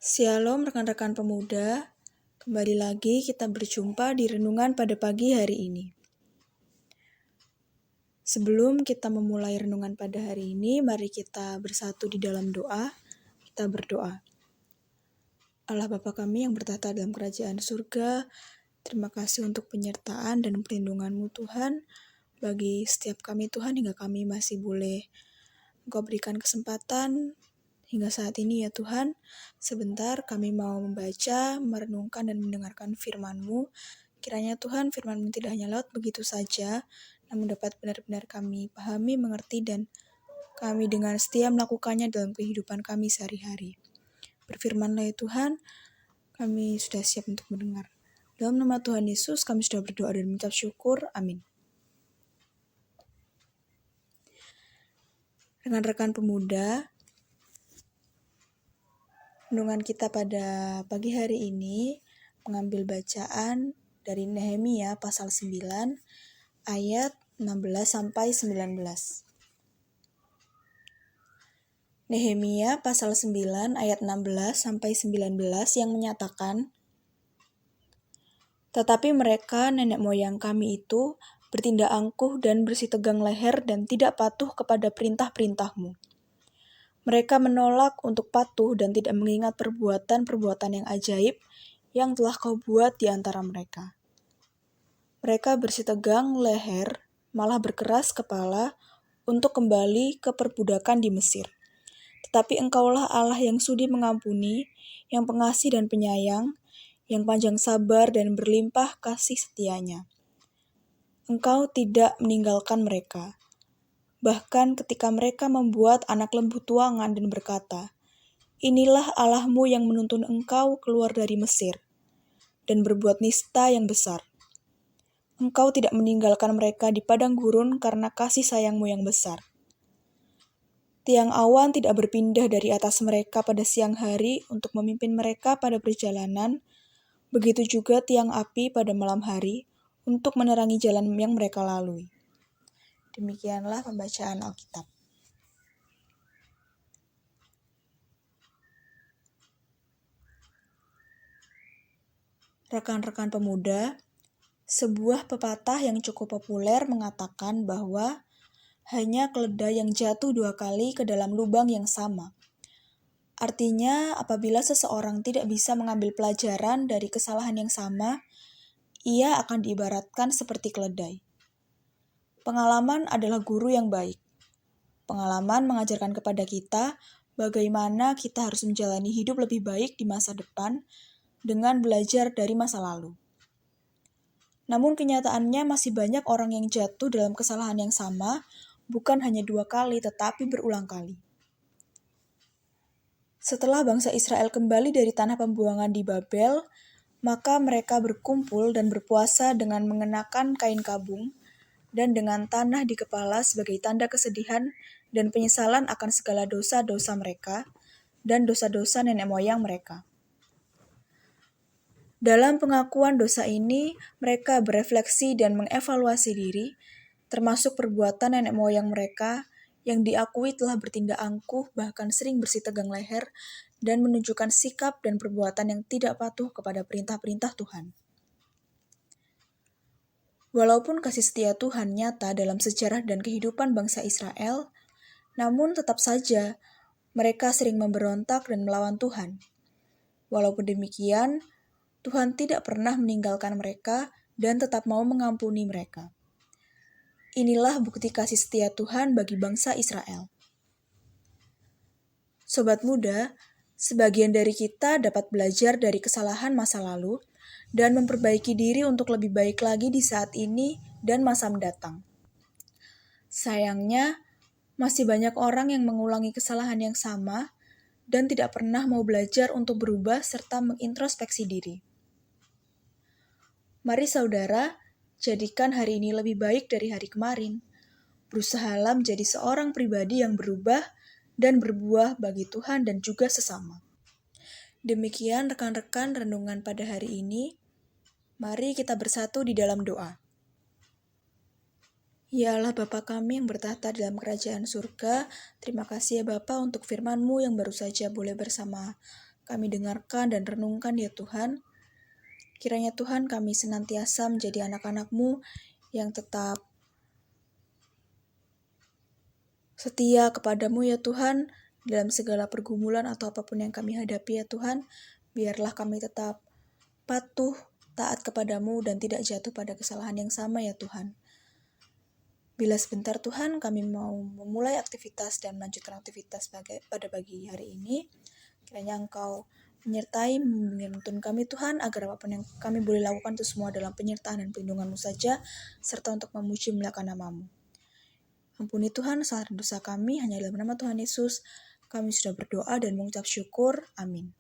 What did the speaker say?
Shalom rekan-rekan pemuda, kembali lagi kita berjumpa di renungan pada pagi hari ini. Sebelum kita memulai renungan pada hari ini, mari kita bersatu di dalam doa. Kita berdoa. Allah Bapa kami yang bertahta dalam kerajaan surga, terima kasih untuk penyertaan dan perlindungan-Mu Tuhan, bagi setiap kami Tuhan hingga kami masih boleh Engkau berikan kesempatan hingga saat ini ya Tuhan. Sebentar kami mau membaca, merenungkan dan mendengarkan firman-Mu. Kiranya Tuhan firman-Mu tidak hanya laut begitu saja, namun dapat benar-benar kami pahami, mengerti, dan kami dengan setia melakukannya dalam kehidupan kami sehari-hari. Berfirman-Lah ya Tuhan, kami sudah siap untuk mendengar. Dalam nama Tuhan Yesus kami sudah berdoa dan mengucap syukur. Amin. Rekan-rekan pemuda, renungan kita pada pagi hari ini mengambil bacaan dari Nehemia pasal 9 ayat 16 sampai 19. Nehemia pasal 9 ayat 16 sampai 19 yang menyatakan, "Tetapi mereka nenek moyang kami itu bertindak angkuh dan bersitegang leher dan tidak patuh kepada perintah-perintah-Mu. Mereka menolak untuk patuh dan tidak mengingat perbuatan-perbuatan yang ajaib yang telah Kau buat di antara mereka. Mereka bersitegang leher, malah berkeras kepala untuk kembali ke perbudakan di Mesir. Tetapi Engkaulah Allah yang sudi mengampuni, yang pengasih dan penyayang, yang panjang sabar dan berlimpah kasih setianya. Engkau tidak meninggalkan mereka. Bahkan ketika mereka membuat anak lembu tuangan dan berkata, 'Inilah Allahmu yang menuntun engkau keluar dari Mesir,' dan berbuat nista yang besar. Engkau tidak meninggalkan mereka di padang gurun karena kasih sayang-Mu yang besar. Tiang awan tidak berpindah dari atas mereka pada siang hari untuk memimpin mereka pada perjalanan, begitu juga tiang api pada malam hari untuk menerangi jalan yang mereka lalui." Demikianlah pembacaan Alkitab. Rekan-rekan pemuda, sebuah pepatah yang cukup populer mengatakan bahwa hanya keledai yang jatuh 2 kali ke dalam lubang yang sama. Artinya, apabila seseorang tidak bisa mengambil pelajaran dari kesalahan yang sama, ia akan diibaratkan seperti keledai. Pengalaman adalah guru yang baik. Pengalaman mengajarkan kepada kita bagaimana kita harus menjalani hidup lebih baik di masa depan dengan belajar dari masa lalu. Namun kenyataannya masih banyak orang yang jatuh dalam kesalahan yang sama, bukan hanya 2 kali tetapi berulang kali. Setelah bangsa Israel kembali dari tanah pembuangan di Babel, maka mereka berkumpul dan berpuasa dengan mengenakan kain kabung dan dengan tanah di kepala sebagai tanda kesedihan dan penyesalan akan segala dosa-dosa mereka dan dosa-dosa nenek moyang mereka. Dalam pengakuan dosa ini, mereka berefleksi dan mengevaluasi diri, termasuk perbuatan nenek moyang mereka yang diakui telah bertindak angkuh, bahkan sering bersitegang leher, dan menunjukkan sikap dan perbuatan yang tidak patuh kepada perintah-perintah Tuhan. Walaupun kasih setia Tuhan nyata dalam sejarah dan kehidupan bangsa Israel, namun tetap saja mereka sering memberontak dan melawan Tuhan. Walaupun demikian, Tuhan tidak pernah meninggalkan mereka dan tetap mau mengampuni mereka. Inilah bukti kasih setia Tuhan bagi bangsa Israel. Sobat muda, sebagian dari kita dapat belajar dari kesalahan masa lalu dan memperbaiki diri untuk lebih baik lagi di saat ini dan masa mendatang. Sayangnya, masih banyak orang yang mengulangi kesalahan yang sama dan tidak pernah mau belajar untuk berubah serta mengintrospeksi diri. Mari saudara, jadikan hari ini lebih baik dari hari kemarin. Berusahalah menjadi seorang pribadi yang berubah dan berbuah bagi Tuhan dan juga sesama. Demikian rekan-rekan renungan pada hari ini. Mari kita bersatu di dalam doa. Ya Allah Bapa kami yang bertahta dalam kerajaan surga, terima kasih ya Bapa untuk firman-Mu yang baru saja boleh bersama kami dengarkan dan renungkan ya Tuhan. Kiranya Tuhan kami senantiasa menjadi anak-anak-Mu yang tetap setia kepadamu ya Tuhan, dalam segala pergumulan atau apapun yang kami hadapi ya Tuhan. Biarlah kami tetap patuh, taat kepadamu dan tidak jatuh pada kesalahan yang sama ya Tuhan. Bila sebentar Tuhan kami mau memulai aktivitas dan melanjutkan aktivitas pada pagi hari ini, kiranya Engkau menyertai, menuntun kami Tuhan, agar apapun yang kami boleh lakukan itu semua dalam penyertaan dan perlindungan-Mu saja, serta untuk memuji memuliakan nama-Mu. Ampuni Tuhan kesalahan dosa kami, hanya dalam nama Tuhan Yesus kami sudah berdoa dan mengucap syukur. Amin.